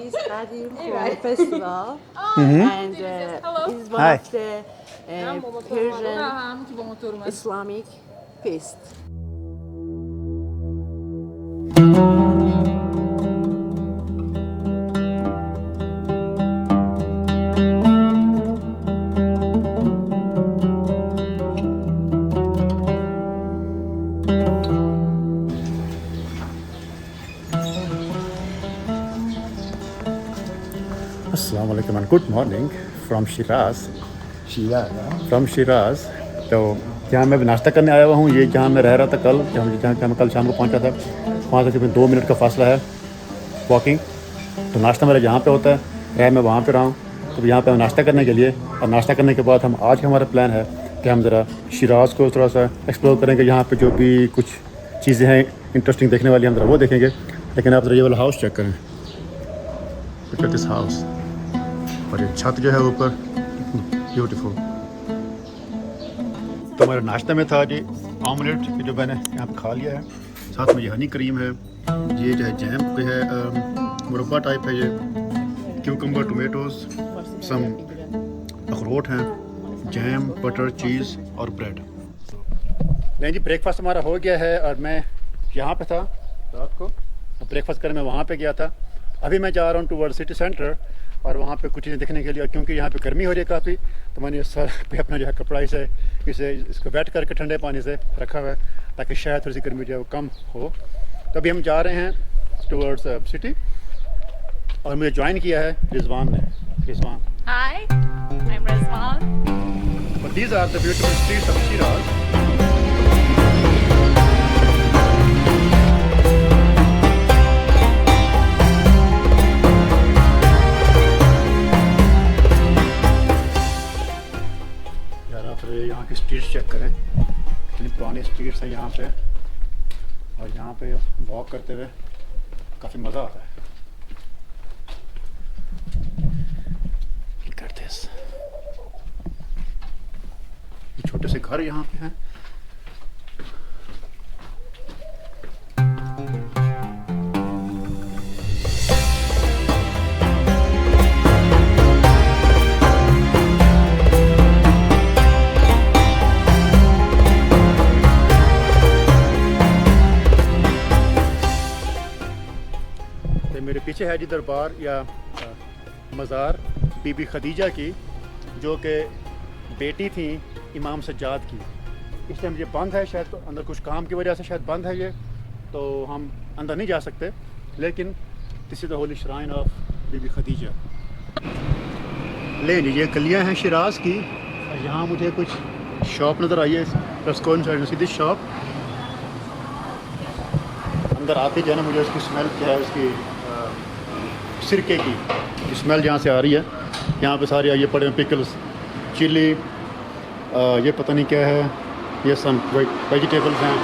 is Qadim for festival, and this is one Hi. of the Persian Islamic feast. Assalamu alaikum and good morning from Shiraz. From Shiraz. तो जहाँ मैं नाश्ता करने आया हुआ हूँ, ये जहाँ मैं रह रहा था कल, जहाँ मैं कल शाम को पहुँचा था, वहाँ से करीबन 2 मिनट का फासला है वॉकिंग। तो नाश्ता मेरा जहाँ पे होता है मैं वहाँ पे रहा हूँ। तो यहाँ पे हम नाश्ता करने के लिए, और नाश्ता करने के बाद हम आज हमारा प्लान है कि हम ज़रा शिराज़ को थोड़ा सा एक्सप्लोर करेंगे। यहाँ पे जो भी कुछ चीज़ें हैं इंटरेस्टिंग देखने वाली, हम ज़रा वो देखेंगे। लेकिन आप ज़रा ये वाला हाउस चेक करें, लुक एट दिस हाउस। और ये छत जो है ऊपर, ब्यूटीफुल। तो हमारे नाश्ते में था जी ऑमलेट, जो मैंने यहाँ पे खा लिया है। साथ में ये हनी क्रीम है, ये जो है जैम पे है, मुरब्बा टाइप है ये, क्यूकम्बर, टोमेटोज, सम अखरोट हैं, जैम, बटर, चीज़ और ब्रेड। नहीं जी, ब्रेकफास्ट हमारा हो गया है और मैं यहाँ पे था रात को, ब्रेकफास्ट करने मैं वहाँ पे गया था। अभी मैं जा रहा हूँ टूवर्ड सिटी सेंटर और वहाँ पे कुछ चीज़ें देखने के लिए। और क्योंकि यहाँ पे गर्मी हो रही है काफ़ी, तो मैंने सर पे अपना जो है कपड़ा इसको वेट करके ठंडे पानी से रखा हुआ है, ताकि शायद थोड़ी सी गर्मी जो है वो कम हो। तो अभी हम जा रहे हैं टूवर्ड्स सिटी, और मुझे ज्वाइन किया है रिजवान ने। Rizwan, Hi, I'm Rizwan. But these are the beautiful streets of Shiraz. यार आप यहाँ की स्ट्रीट्स चेक करें, कितनी पुरानी स्ट्रीट्स है यहाँ पे, और यहाँ पे वॉक करते हुए काफ़ी मज़ा आता है। Look at this. छोटे से घर यहाँ पे हैं। तो मेरे पीछे है जी दरबार या मज़ार बीबी खदीजा की, जो कि बेटी थी इमाम सज्जाद की। इस टाइम ये बंद है, शायद अंदर कुछ काम की वजह से शायद बंद है ये, तो हम अंदर नहीं जा सकते। लेकिन this is the holy shrine of Bibi Khadija. ले लीजिए, गलियाँ हैं शिराज की, और यहाँ मुझे कुछ शॉप नज़र आई है। प्लस कौन सा सीधी शॉप, अंदर आते जो है ना, मुझे उसकी स्मेल क्या है, उसकी सिरके की स्मेल जहाँ से आ रही है। यहाँ पे सारे ये पड़े हैं पिकल्स, चिली, ये पता नहीं क्या है, ये सम वेजिटेबल्स हैं,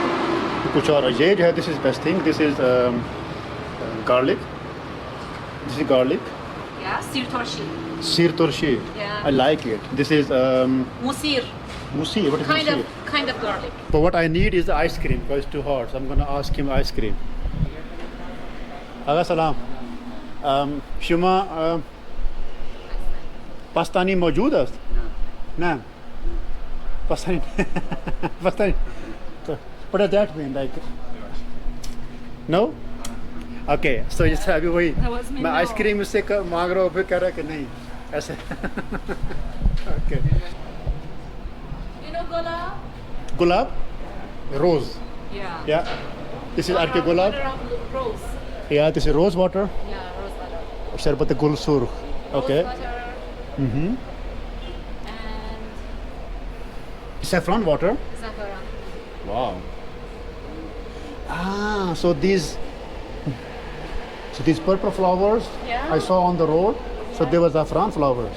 कुछ और। ये जो है, this is best thing, this is garlic, this is garlic, Yeah, sir torshi. Sir torshi. Yeah. I like it. This is Musir. musi. What is musi? Kind of garlic. But what I need is the ice cream because it's too hot. So I'm gonna ask him ice cream. Aga salam. Shuma Pakistani मौजूद है? ना. Pakistani. Pakistani. What does that mean? Like? No? Okay, so जैसे अभी वही मैं ice cream उससे मांग रहा हूँ, फिर कह रहा है कि नहीं ऐसे। ओके, गुलाब, रोज, या दिस इज आर के गुलाब, या दिस इज रोज वाटर, शरबत गुल सुर्ख। Okay, saffron water. Wow. Ah, so these purple flowers I saw on the road. So they were saffron flowers.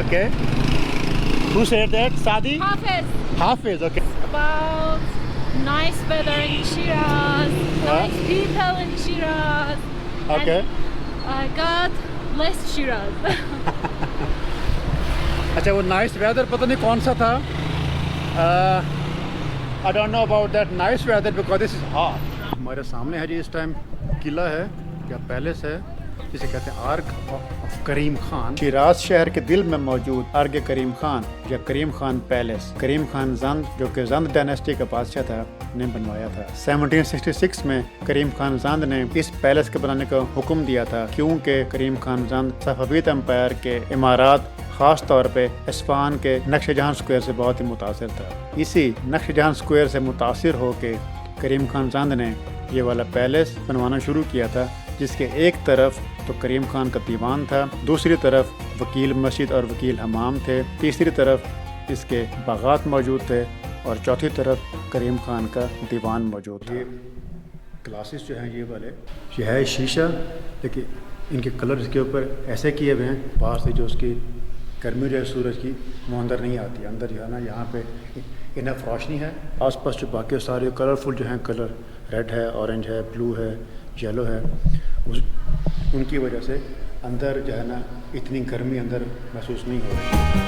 Okay. Who said that? Sadi? Hafiz. Hafiz, okay. About nice weather in Shiraz, nice people in Shiraz. Okay. And God bless Shiraz. अच्छा, वो nice weather पता नहीं कौन सा था, I don't know about that nice weather because this is hot. हमारे सामने है जी इस टाइम किला है या पैलेस है जिसे कहते हैं आर्क ऑफ करीम खान। शिराज शहर के दिल में मौजूद आर्क करीम खान या करीम खान पैलेस करीम खान जंद जो कि जंद डायनेस्टी का बादशाह था ने बनवाया था। 1766 में करीम खान जंद ने इस पैलेस के बनाने का हुक्म दिया था क्योंकि करीम खान जंद सफवीद एम्पायर के इमारात ख़ास तौर पे इस्फहान के नक्श जहां स्क्वायर से बहुत ही मुतासिर था। इसी नक्श जहां स्क्वायर से मुतासिर होकर करीम खान जंद ने ये वाला पैलेस बनवाना शुरू किया था जिसके एक तरफ तो करीम खान का दीवान था, दूसरी तरफ वकील मस्जिद और वकील हमाम थे, तीसरी तरफ इसके बागात मौजूद थे और चौथी तरफ करीम खान का दीवान मौजूद था। ये ग्लासेस जो हैं ये वाले ये है शीशा, देखिए इनके कलर इसके ऊपर ऐसे किए हुए हैं बाहर से जो उसकी गर्मी जो है सूरज की वो अंदर नहीं आती, अंदर जो है ना यहाँ पे इनफ रोशनी है। आसपास जो बाकी सारे कलरफुल जो हैं कलर रेड है, ऑरेंज है, ब्लू है, येलो है, उनकी वजह से अंदर जो है ना इतनी गर्मी अंदर महसूस नहीं हो रही।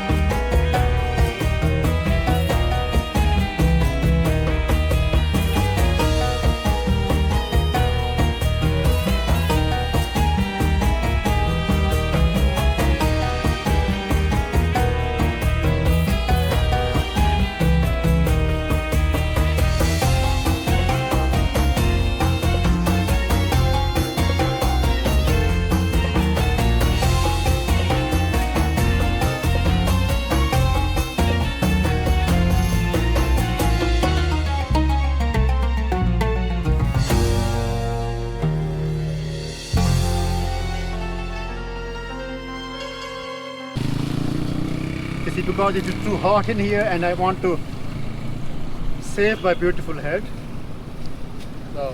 Because it is too hot in here and I want to save my beautiful head. So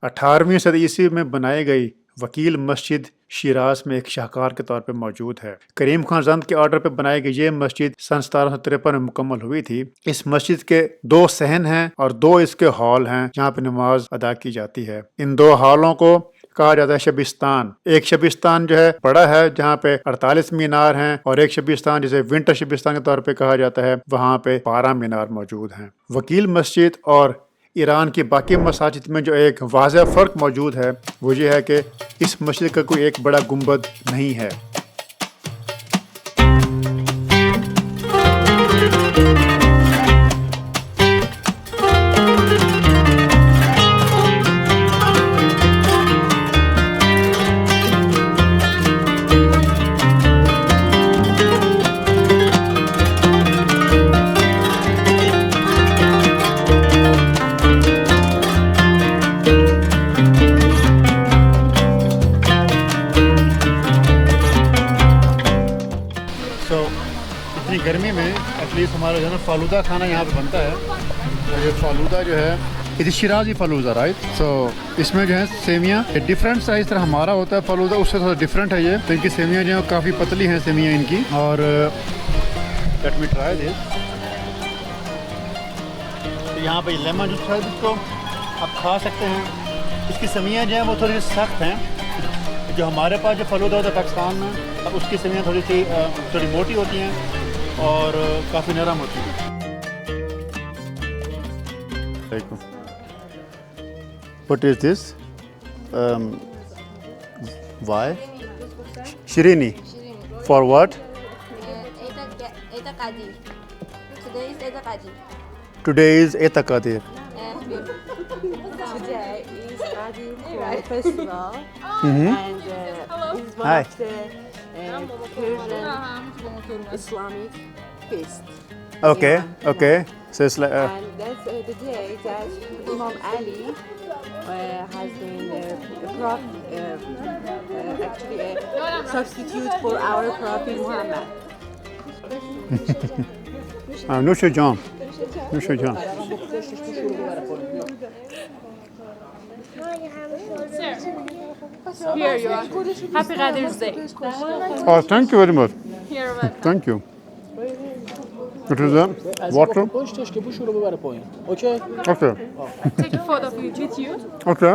18वीं सदी ईस्वी में बनाई गई वकील मस्जिद शिराज में एक शाहकार के तौर पे मौजूद है। करीम खान जंद के ऑर्डर पे बनाई गई ये मस्जिद सन 1753 में मुकम्मल हुई थी। इस मस्जिद के 2 सहन हैं और 2 इसके हॉल हैं जहाँ पे नमाज अदा की जाती है। इन 2 हॉलों को कहा जाता है शबिस्तान। एक शबिस्तान जो है बड़ा है जहाँ पे 48 मीनार हैं और एक शबिस्तान जिसे विंटर शबिस्तान के तौर पे कहा जाता है वहाँ पे 12 मीनार मौजूद हैं। वकील मस्जिद और ईरान की बाकी मसाजिद में जो एक वाज़ह फ़र्क मौजूद है वो ये है कि इस मस्जिद का कोई एक बड़ा गुंबद नहीं है। गर्मी में एटलीस्ट हमारा जो है ना फालूदा खाना यहाँ पे बनता है। तो ये फालूदा जो है it is Shirazi falooda right. So इसमें जो है सेवियाँ डिफरेंट सा इस तरह हमारा होता है फालूदा उससे थोड़ा डिफरेंट है ये। तो इनकी सेवियाँ जो है काफ़ी पतली हैं सेवियाँ इनकी। और लेट मी ट्राई दिस। तो यहाँ पे लेमन जूस है जिसको आप खा सकते हैं। इसकी सेवियाँ जो है वो थोड़ी सख्त हैं। जो हमारे पास जो फालूदा होता है पाकिस्तान में अब उसकी सेवियाँ थोड़ी मोटी होती हैं और काफ़ी नरम होती है। What is this? Why? Shirini. For what? Today is Qadir. Today is Qadir festival and this is one Hi. of the Persian Islamic feast. Okay, okay. So it's like And that's the day that Imam Ali has been actually a substitute for our Prophet Muhammad. Nusha John. Nusha John. Here you are. Happy Qadir's Day. Oh, thank you very much. Here, welcome. Thank you. It is a water. Okay. Take a photo of you with you. Okay.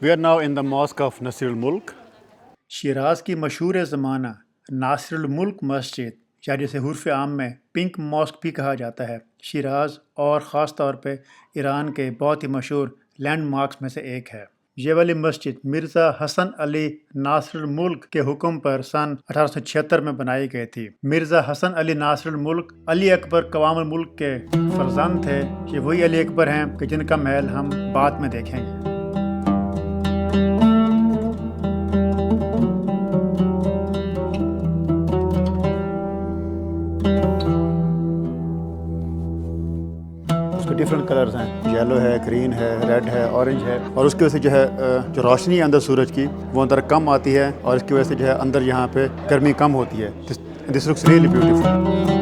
We are now in the mosque of Nasir al-Mulk. Siraj की मशहूर ज़माना नासिरुल मुल्क मस्जिद, या जिसे हुर्फ आम में pink mask भी कहा जाता है, शिराज और ख़ास तौर पे ईरान के बहुत ही मशहूर लैंडमार्क्स में से एक है। ये वाली मस्जिद मिर्ज़ा हसन अली नासिरुल मुल्क के हुक्म पर सन 1876 में बनाई गई थी। मिर्ज़ा हसन अली नासिरुल मुल्क अली अकबर कवामुल मुल्क के फर्जंद थे। ये वही अली अकबर हैं कि जिनका महल हम बाद में देखेंगे। डिफरेंट कलर्स हैं, येलो है, ग्रीन है, रेड है, ऑरेंज है, और उसकी वजह से जो है जो रोशनी है अंदर सूरज की वो अंदर कम आती है, और इसकी वजह से जो है अंदर यहाँ पे गर्मी कम होती है। This looks really beautiful.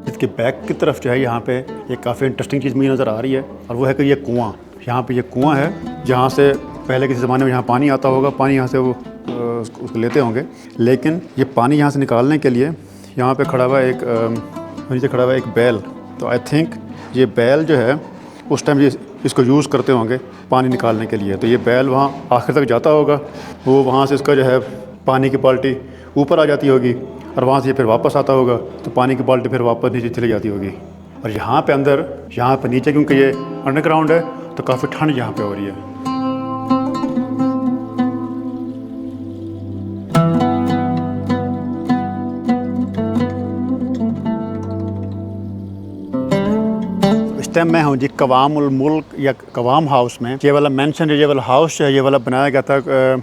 इसके बैक की तरफ जो है यहाँ पे एक काफ़ी इंटरेस्टिंग चीज़ मुझे नज़र आ रही है, और वो है कि ये कुआं, यहाँ पे ये कुआं है जहाँ से पहले किसी ज़माने में यहाँ पानी आता होगा, पानी यहाँ से वो उसको लेते होंगे, लेकिन ये पानी यहाँ से निकालने के लिए यहाँ पे खड़ा हुआ नीचे खड़ा हुआ एक बैल। तो आई थिंक ये बैल जो है उस टाइम इसको यूज़ करते होंगे पानी निकालने के लिए। तो ये बैल वहाँ आखिर तक जाता होगा, वो वहाँ से इसका जो है पानी की बाल्टी ऊपर आ जाती होगी, और वहाँ से ये फिर वापस आता होगा, तो पानी की बाल्टी फिर वापस नीचे चली जाती होगी। और यहाँ पे अंदर, यहाँ पे नीचे क्योंकि ये अंडरग्राउंड है तो काफ़ी ठंड यहाँ पे हो रही है। टाइम मैं हूँ जी कवामुल मुल्क या कवाम हाउस में। ये वाला मेंशन, ये वाला हाउस जो है, ये वाला बनाया गया था,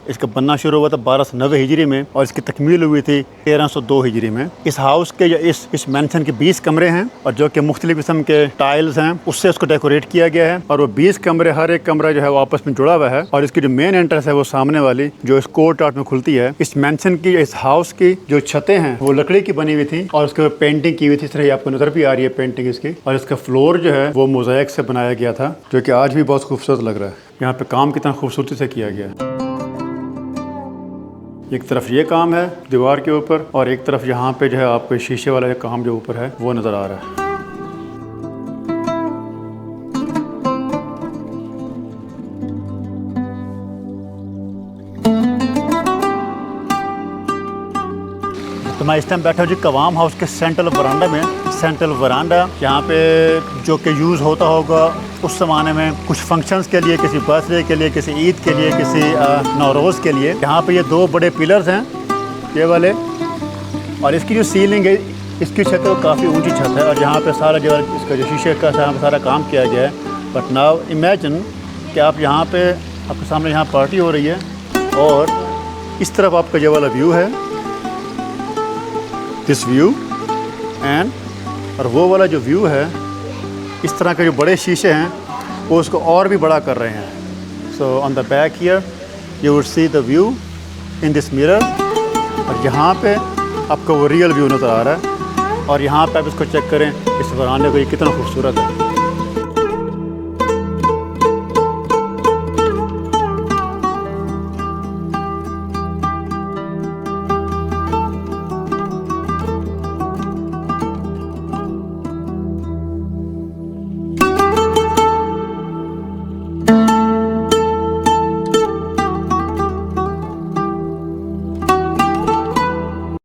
इसका बनना शुरू हुआ था 1290 हिजरी में, और इसकी तकमील हुई थी 1302 हिजरी में। इस हाउस के या इस मेंशन के 20 कमरे हैं, और जो कि मुख्तलिफ किस्म के टाइल्स हैं उससे उसको डेकोरेट किया गया है, और वो 20 कमरे, हर एक कमरा जो है वो आपस में जुड़ा हुआ है। और इसकी जो मेन एंट्रेंस है वो सामने वाली जो इस कोर्ट यार्ड में खुलती है। इस मेंशन की, इस हाउस की जो छतें हैं वो लकड़ी की बनी हुई थी, और उसके ऊपर पेंटिंग की हुई थी। इस तरह आपको नजर भी आ रही है पेंटिंग इसकी। और इसका फ्लोर जो है वो मोज़ाइक से बनाया गया था, जो कि आज भी बहुत खूबसूरत लग रहा है। यहाँ पे काम कितना खूबसूरती से किया गया है। एक तरफ ये काम है दीवार के ऊपर, और एक तरफ यहाँ पे जो है आपको शीशे वाला काम जो ऊपर है वो नज़र आ रहा है। तो मैं इस टाइम बैठा हूँ जी कवाम हाउस के सेंट्रल वरांडा में। सेंट्रल वरांडा यहाँ पे जो कि यूज़ होता होगा उस ज़माने में कुछ फंक्शंस के लिए, किसी बर्थडे के लिए, किसी ईद के लिए, किसी नौरोज़ के लिए। यहाँ पे ये दो बड़े पिलर्स हैं ये वाले, और इसकी जो सीलिंग है, इसकी छत है वो काफ़ी ऊंची छत है, और यहाँ पे सारा जो इसका जो शीशे का सारा काम किया गया है। बट नाउ इमेजिन कि आप यहाँ पे, आपके सामने यहाँ पार्टी हो रही है, और इस तरफ आपका ये वाला व्यू है, दिस व्यू, एंड और वो वाला जो व्यू है, इस तरह के जो बड़े शीशे हैं वो उसको और भी बड़ा कर रहे हैं। So on the back here you would see the view in this mirror, और यहाँ पे आपको वो रियल व्यू नज़र आ रहा है। और यहाँ पे आप इसको चेक करें, इस वरांडे को, ये कितना खूबसूरत है।